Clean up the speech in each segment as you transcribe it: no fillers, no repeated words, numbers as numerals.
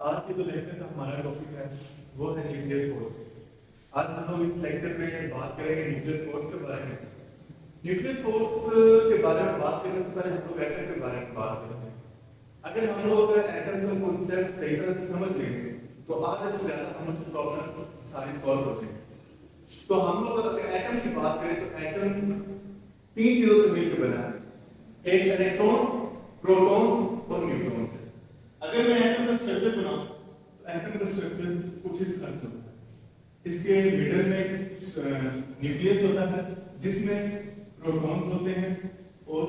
आज के जो लेक्चर का हमारा टॉपिक है वो है न्यूक्लियर फोर्स। आज हम लोग इस लेक्चर में बात करेंगे न्यूक्लियर फोर्स के बारे में। न्यूक्लियर फोर्स के बारे में बात करने से पहले हम लोग एटम के बारे में बात करेंगे। अगर हम लोग एटम का कॉन्सेप्ट सही तरह से समझ लेंगे तो आधे से ज्यादा हम लोग प्रॉब्लम सारी सॉल्व हो जाएंगी। तो हम लोग अगर एटम की बात करें तो एटम तीन चीजों से मिलकर बना है, एक इलेक्ट्रॉन, प्रोटॉन और न्यूट्रॉन से। अगर मैं एटम का स्ट्रक्चर बनाऊं तो एटम का स्ट्रक्चर कुछ इस तरह से होता है। इसके मिडिल में न्यूक्लियस होता है जिसमें प्रोटॉन्स होते हैं और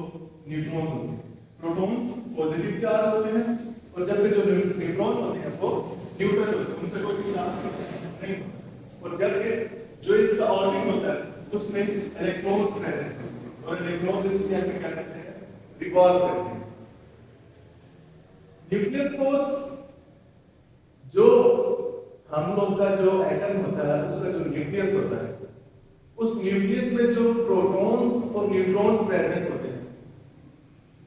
न्यूट्रॉन्स होते हैं। प्रोटॉन्स पॉजिटिव चार्ज होते हैं और जबकि जो न्यूट्रॉन होते हैं वो न्यूट्रल होते हैं, उन पर कोई चार्ज नहीं होता। और जबकि जो इसका ऑर्बिट होता है उसमें इलेक्ट्रॉन प्रेजेंट होते हैं और इलेक्ट्रॉन इस शेप में क्या करते हैं, रिवॉल्व करते हैं। न्यूक्लियर फोर्स जो हम लोग का जो एटम होता है उसका जो न्यूक्लियस होता है, उस न्यूक्लियस में जो प्रोटॉन्स और न्यूट्रॉन्स प्रेजेंट होते हैं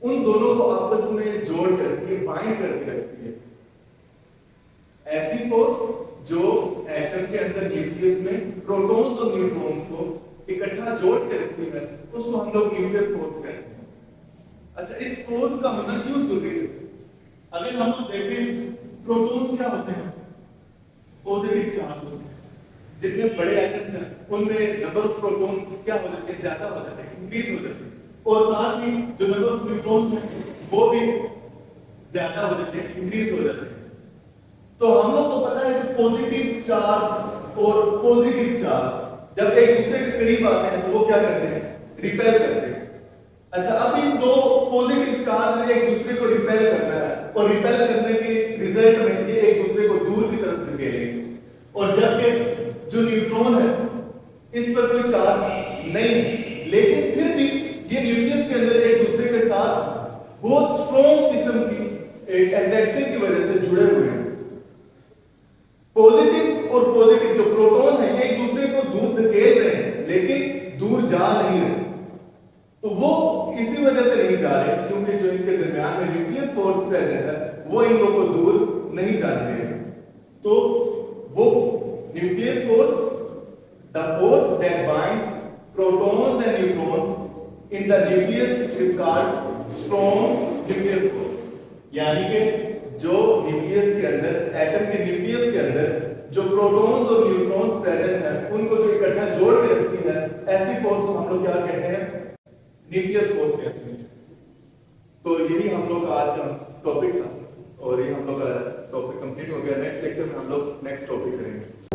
उन दोनों को आपस में जोड़ कर रखती है, बाइंड करके रखती है। ऐसी फोर्स जो एटम के अंदर न्यूक्लियस में प्रोटॉन्स और न्यूट्रॉन्स को इकट्ठा जोड़ के रखती है उसको हम लोग न्यूक्लियर फोर्स कहते हैं। अच्छा, इस फोर्स का होना क्यों जरूरी है? अगर हम लोग देखें प्रोटॉन्स क्या होते हैं, पॉजिटिव चार्ज होते हैं। जितने बड़े एटम्स हैं उनमें नंबर ऑफ प्रोटॉन्स क्या हो जाते हैं, ज्यादा हो जाते हैं, इंक्रीज हो जाते हैं। और साथ ही जो नंबर ऑफ न्यूट्रॉन्स हैं वो भी ज्यादा हो जाते हैं, इंक्रीज हो जाते हैं। तो हम लोग को पता है कि पॉजिटिव चार्ज और पॉजिटिव चार्ज जब एक दूसरे के करीब आते हैं तो वो क्या करते हैं, रिपेल करते हैं। अच्छा, अब इन दो पॉजिटिव चार्ज ने एक दूसरे को रिपेल करना है और रिपेल करने के रिजल्ट में ये एक दूसरे को दूर की तरफ धकेलेंगे। और जबकि जो न्यूट्रॉन है इस पर कोई चार्ज नहीं है, लेकिन फिर भी ये न्यूक्लियस के अंदर एक दूसरे के साथ बहुत स्ट्रॉन्ग किस्म की एक अट्रैक्शन की वजह से जुड़े हुए हैं। पॉजिटिव और पॉजिटिव जो प्रोटॉन है ये एक दूसरे को दूर धकेल रहे हैं लेकिन दूर जा नहीं रहे। तो वो इसी वजह से नहीं जा रहे क्योंकि जो इनके दरमियान में न्यूक्लियर फोर्स प्रेजेंट है वो इन लोगों को दूर नहीं जाने दे रहे। तो वो nuclear force, the force that binds protons and neutrons in the nucleus is called strong nuclear force. यानी कि जो न्यूक्लियस के अंदर, एटम के न्यूक्लियस के अंदर जो प्रोटॉन्स और न्यूट्रॉन्स प्रेजेंट है उनको जो इकट्ठा जोड़ के रखती है, ऐसी फोर्स को हम लोग क्या कहते हैं, न्यूक्लियर फोर्स कहते हैं। तो यही हम लोग का आज का टॉपिक था और ये हम लोग का टॉपिक कंप्लीट हो गया। नेक्स्ट लेक्चर में हम लोग नेक्स्ट टॉपिक करेंगे।